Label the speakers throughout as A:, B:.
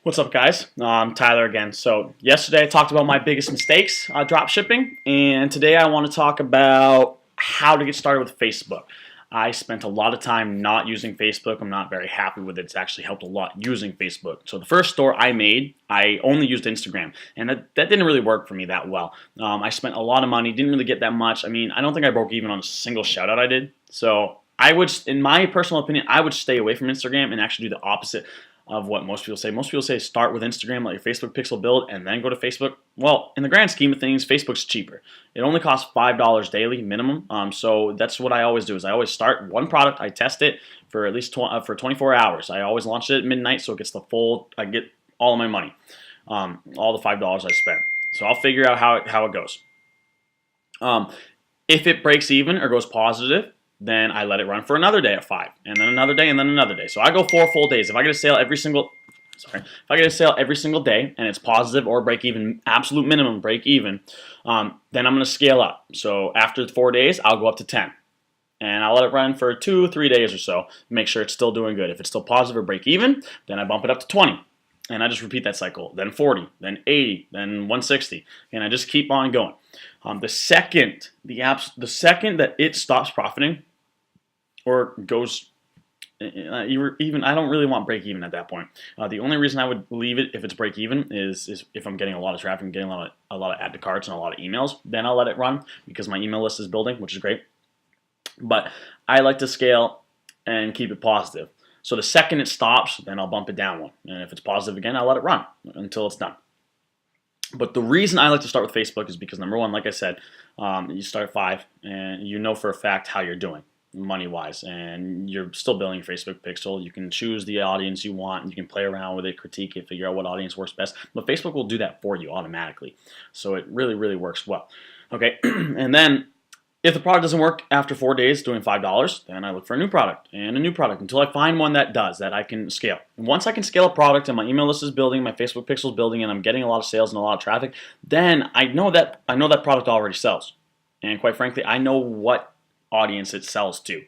A: What's up, guys? I'm Tyler again. So yesterday I talked about my biggest mistakes drop shipping, and today I want to talk about how to get started with Facebook. I spent a lot of time not using Facebook. I'm not very happy with it. It's actually helped a lot using Facebook. So the first store I made, I only used Instagram, and that didn't really work for me that well. I spent a lot of money, didn't really get that much. I mean, I don't think I broke even on a single shout out I did. So I would, in my personal opinion, I would stay away from Instagram and actually do the opposite of what most people say. Most people say start with Instagram, let your Facebook pixel build, and then go to Facebook. Well, in the grand scheme of things, Facebook's cheaper. It only costs $5 daily minimum. So that's what I always do. Is I always start one product, I test it for at least for 24 hours. I always launch it at midnight, so it gets the full. I get all of my money, all the $5 I spent. So I'll figure out how it goes. If it breaks even or goes positive, then I let it run for another day at 5, and then another day, and then another day. So I go 4 full days. If I get a sale every single day and it's positive or break even, absolute minimum break even, then I'm going to scale up. So after 4 days, I'll go up to 10, and I'll let it run for 2-3 days or so. Make sure it's still doing good. If it's still positive or break even, then I bump it up to 20. And I just repeat that cycle, then 40, then 80, then 160, and I just keep on going. The second that it stops profiting or goes even, I don't really want break even at that point. The only reason I would leave it if it's break even is if I'm getting a lot of traffic, and getting a lot of add to carts and a lot of emails. Then I'll let it run because my email list is building, which is great. But I like to scale and keep it positive. So the second it stops, then I'll bump it down one. And if it's positive again, I'll let it run until it's done. But the reason I like to start with Facebook is because, number one, like I said, you start at 5, and you know for a fact how you're doing money-wise. And you're still building your Facebook pixel. You can choose the audience you want. You can play around with it, critique it, figure out what audience works best. But Facebook will do that for you automatically. So it really, really works well. Okay, and then if the product doesn't work after 4 days doing $5, then I look for a new product and a new product until I find one that does, that I can scale. And once I can scale a product and my email list is building, my Facebook pixel is building, and I'm getting a lot of sales and a lot of traffic, then I know that product already sells. And quite frankly, I know what audience it sells to.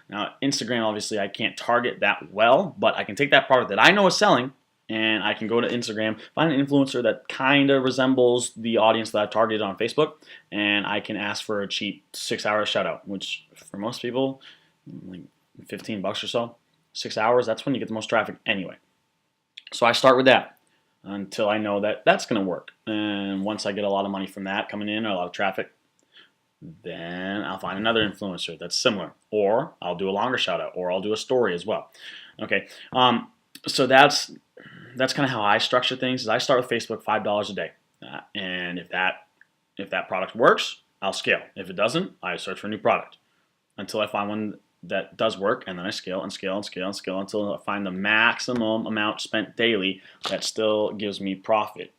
A: Now, Instagram, obviously, I can't target that well, but I can take that product that I know is selling, and I can go to Instagram, find an influencer that kind of resembles the audience that I've targeted on Facebook, and I can ask for a cheap 6-hour shout out, which for most people, like $15 or so. 6 hours, that's when you get the most traffic anyway. So I start with that until I know that that's going to work. And once I get a lot of money from that coming in, or a lot of traffic, then I'll find another influencer that's similar, or I'll do a longer shout out, or I'll do a story as well. Okay, so that's kind of how I structure things. Is I start with Facebook, $5 a day, and if that product works, I'll scale. If it doesn't, I search for a new product until I find one that does work, and then I scale and scale and scale and scale until I find the maximum amount spent daily that still gives me profit.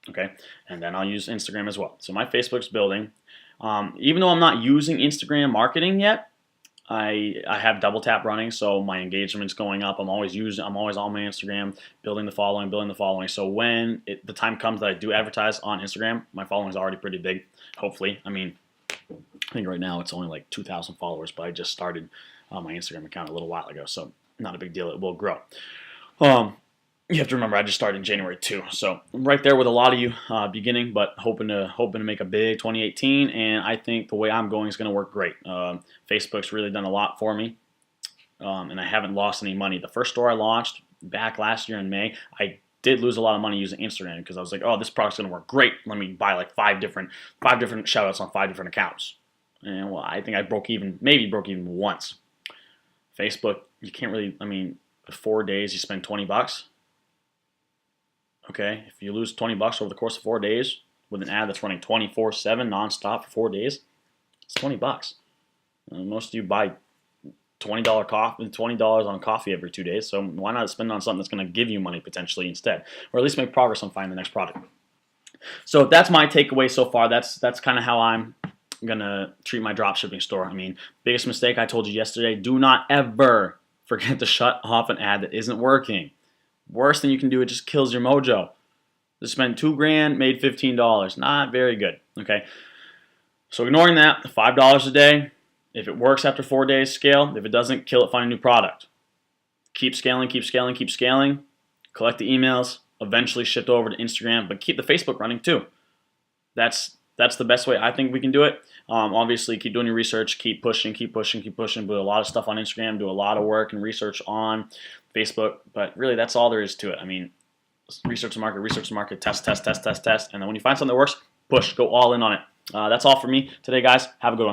A: Okay, and then I'll use Instagram as well. So my Facebook's building. Even though I'm not using Instagram marketing yet, I have double tap running, so my engagement's going up. I'm always on my Instagram, building the following. So when the time comes that I do advertise on Instagram, my following is already pretty big. Hopefully, I mean, I think right now it's only like 2,000 followers, but I just started my Instagram account a little while ago, so not a big deal. It will grow. You have to remember, I just started in January too, so I'm right there with a lot of you beginning, but hoping to make a big 2018. And I think the way I'm going is going to work great. Facebook's really done a lot for me, and I haven't lost any money. The first store I launched back last year in May, I did lose a lot of money using Instagram because I was like, oh, this product's going to work great. Let me buy like five different shout outs on 5 different accounts. And well, I think I maybe broke even once. Facebook, you can't really, I mean, 4 days you spend $20. Okay, if you lose $20 over the course of 4 days with an ad that's running 24/7 nonstop for 4 days, it's $20. Most of you buy $20 on coffee every 2 days, so why not spend it on something that's going to give you money potentially instead, or at least make progress on finding the next product. So that's my takeaway so far. That's kind of how I'm gonna treat my dropshipping store. I mean, biggest mistake I told you yesterday: do not ever forget to shut off an ad that isn't working. Worst thing you can do, it just kills your mojo. Just spend $2,000, made $15. Not very good. Okay. So ignoring that, $5 a day. If it works after 4 days, scale. If it doesn't, kill it, find a new product. Keep scaling, keep scaling, keep scaling. Collect the emails. eventually shift over to Instagram, but keep the Facebook running too. That's the best way I think we can do it. Obviously, keep doing your research, keep pushing, keep pushing, keep pushing. Do a lot of stuff on Instagram, do a lot of work and research on Facebook. But really, that's all there is to it. I mean, research the market, test, test, test, test, test. And then when you find something that works, push, go all in on it. That's all for me today, guys. Have a good one.